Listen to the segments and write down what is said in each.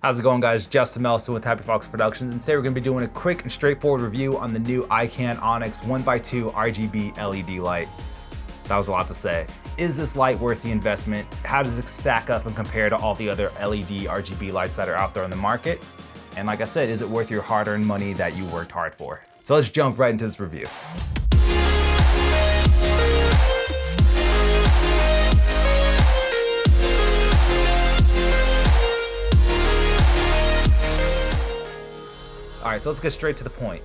How's it going, guys? Justin Melson with Happyfox Productions, and today we're going to be doing a quick and straightforward review on the new Ikan Onyx 1x2 RGB LED light. That was a lot to say. Is this light worth the investment? How does it stack up and compare to all the other LED RGB lights that are out there on the market? And like I said, is it worth your hard-earned money that you worked hard for? So let's jump right into this review. All right, so let's get straight to the point.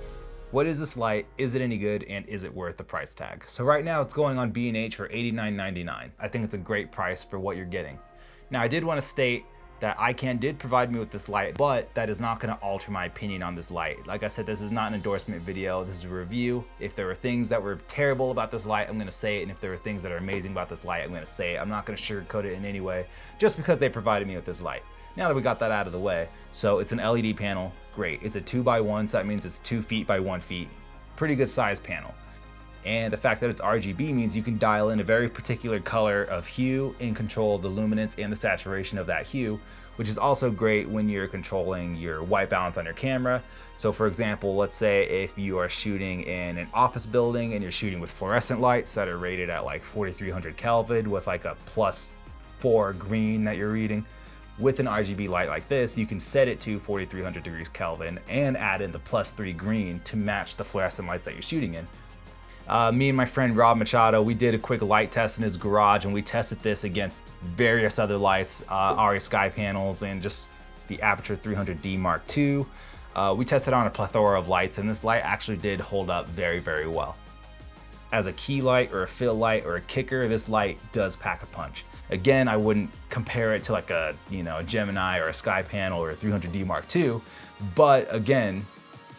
What is this light? Is it any good? And is it worth the price tag? So right now it's going on B&H for $89.99. I think it's a great price for what you're getting. Now I did want to state that Ikan did provide me with this light, but that is not going to alter my opinion on this light. Like I said, this is not an endorsement video. This is a review. If there were things that were terrible about this light, I'm going to say it. And if there were things that are amazing about this light, I'm going to say it. I'm not going to sugarcoat it in any way just because they provided me with this light. Now that we got that out of the way, so it's an LED panel, great. It's a 2x1, so that means it's 2 feet by 1 feet. Pretty good size panel. And the fact that it's RGB means you can dial in a very particular color of hue and control the luminance and the saturation of that hue, which is also great when you're controlling your white balance on your camera. So for example, let's say if you are shooting in an office building and you're shooting with fluorescent lights that are rated at like 4300 Kelvin with like a +4 green that you're reading. With an RGB light like this, you can set it to 4300 degrees Kelvin and add in the +3 green to match the fluorescent lights that you're shooting in. Me and my friend Rob Machado, we did a quick light test in his garage and we tested this against various other lights, ARRI Sky panels and just the Aperture 300D Mark II. We tested on a plethora of lights and this light actually did hold up very, very well. As a key light or a fill light or a kicker, this light does pack a punch. Again, I wouldn't compare it to like a Gemini or a Sky panel or a 300D Mark II, but again,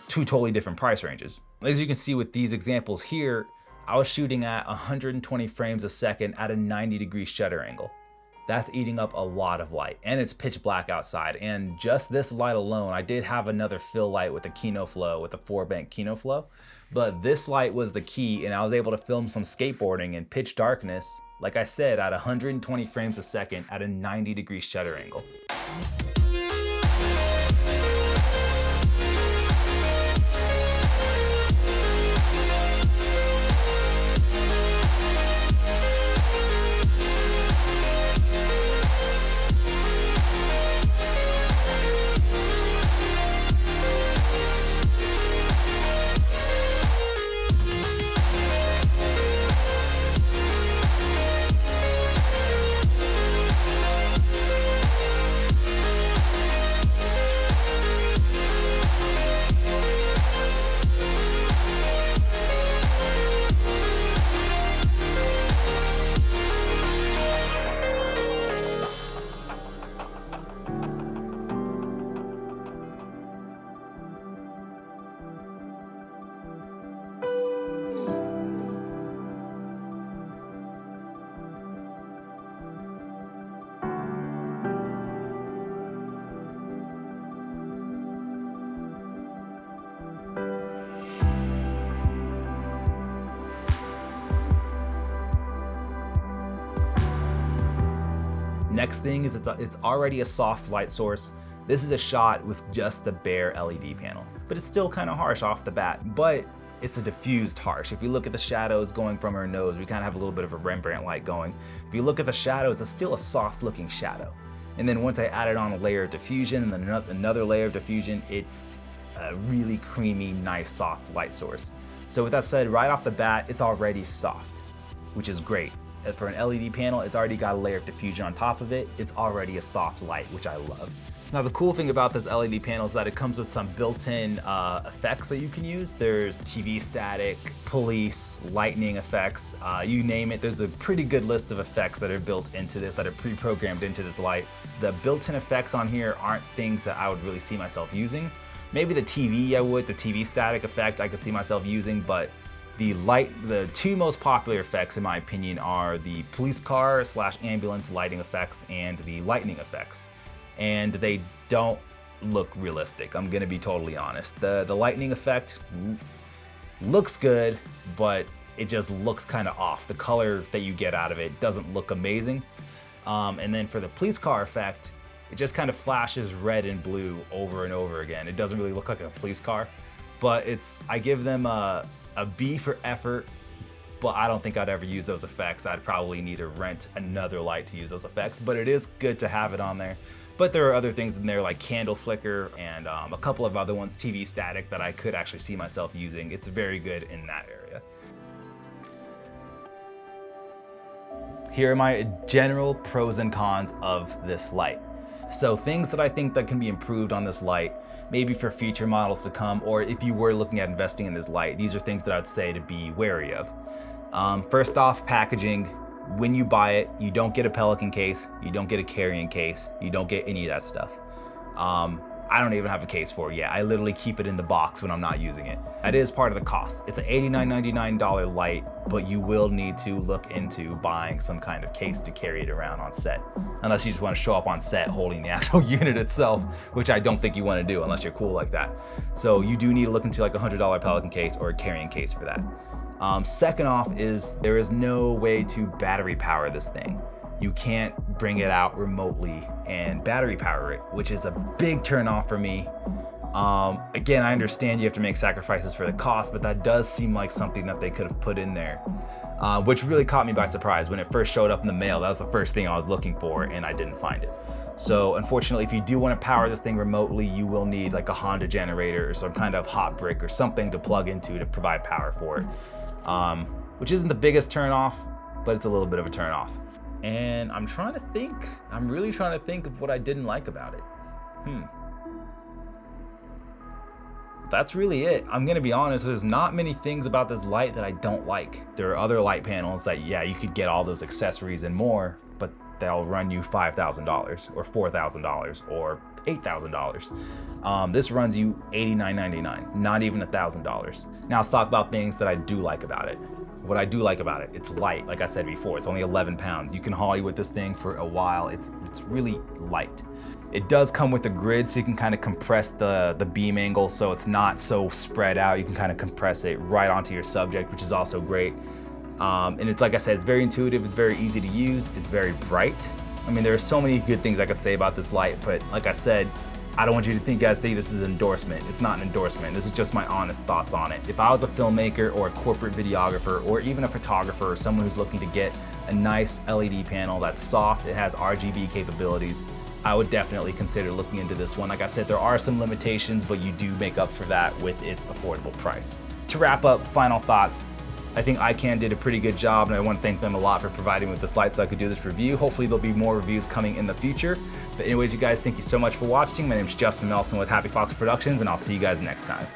two totally different price ranges. As you can see with these examples here, I was shooting at 120 frames a second at a 90-degree shutter angle. That's eating up a lot of light, and it's pitch black outside. And just this light alone, I did have another fill light with a Kino Flow, with a 4-bank Kino Flow, but this light was the key, and I was able to film some skateboarding in pitch darkness, like I said, at 120 frames a second at a 90-degree shutter angle. Next thing is it's already a soft light source. This is a shot with just the bare LED panel, but it's still kind of harsh off the bat, but it's a diffused harsh. If you look at the shadows going from her nose, we kind of have a little bit of a Rembrandt light going. If you look at the shadows, it's still a soft looking shadow. And then once I added on a layer of diffusion and then another layer of diffusion, it's a really creamy, nice, soft light source. So with that said, right off the bat, it's already soft, which is great. For an LED panel, it's already got a layer of diffusion on top of it. It's already a soft light, which I love. Now the cool thing about this LED panel is that it comes with some built-in effects that you can use. There's TV static, police, lightning effects, you name it. There's a pretty good list of effects that are built into this, that are pre-programmed into this light. The built-in effects on here aren't things that I would really see myself using. Maybe the TV I would, the TV static effect I could see myself using, but the two most popular effects in my opinion are the police car / ambulance lighting effects and the lightning effects. And they don't look realistic, I'm gonna be totally honest. The lightning effect looks good, but it just looks kind of off. The color that you get out of it doesn't look amazing. And then for the police car effect, it just kind of flashes red and blue over and over again. It doesn't really look like a police car, but I give them a B for effort, but I don't think I'd ever use those effects. I'd probably need to rent another light to use those effects, but it is good to have it on there. But there are other things in there like candle flicker and a couple of other ones, TV static, that I could actually see myself using. It's very good in that area. Here are my general pros and cons of this light. So things that I think that can be improved on this light, maybe for future models to come, or if you were looking at investing in this light, these are things that I'd say to be wary of. First off, packaging. When you buy it, you don't get a Pelican case, you don't get a carrying case, you don't get any of that stuff. I don't even have a case for it yet. I literally keep it in the box when I'm not using it. That is part of the cost. It's an $89.99 light, but you will need to look into buying some kind of case to carry it around on set. Unless you just want to show up on set holding the actual unit itself, which I don't think you want to do unless you're cool like that. So you do need to look into like a $100 Pelican case or a carrying case for that. Second off is there is no way to battery power this thing. You can't bring it out remotely and battery power it, which is a big turn off for me. Again, I understand you have to make sacrifices for the cost, but that does seem like something that they could have put in there, which really caught me by surprise. When it first showed up in the mail, that was the first thing I was looking for and I didn't find it. So unfortunately, if you do want to power this thing remotely, you will need like a Honda generator or some kind of hot brick or something to plug into to provide power for it, which isn't the biggest turn off, but it's a little bit of a turn off. And I'm really trying to think of what I didn't like about it. That's really it. I'm gonna be honest, there's not many things about this light that I don't like. There are other light panels that, yeah, you could get all those accessories and more, but they'll run you $5,000 or $4,000 or $8,000. This runs you $89.99, not even $1,000. Now let's talk about things that I do like about it. What I do like about it, it's light. Like I said before, it's only 11 pounds. You can haul with this thing for a while. It's really light. It does come with a grid, so you can kind of compress the beam angle so it's not so spread out. You can kind of compress it right onto your subject, which is also great. And it's, like I said, it's very intuitive, it's very easy to use, it's very bright. I mean, there are so many good things I could say about this light, but like I said, I don't want you to think this is an endorsement. It's not an endorsement. This is just my honest thoughts on it. If I was a filmmaker or a corporate videographer or even a photographer or someone who's looking to get a nice LED panel that's soft, it has RGB capabilities, I would definitely consider looking into this one. Like I said, there are some limitations, but you do make up for that with its affordable price. To wrap up, final thoughts. I think Ikan did a pretty good job, and I want to thank them a lot for providing me with this light so I could do this review. Hopefully there'll be more reviews coming in the future. But anyways, you guys, thank you so much for watching. My name is Justin Nelson with Happyfox Productions, and I'll see you guys next time.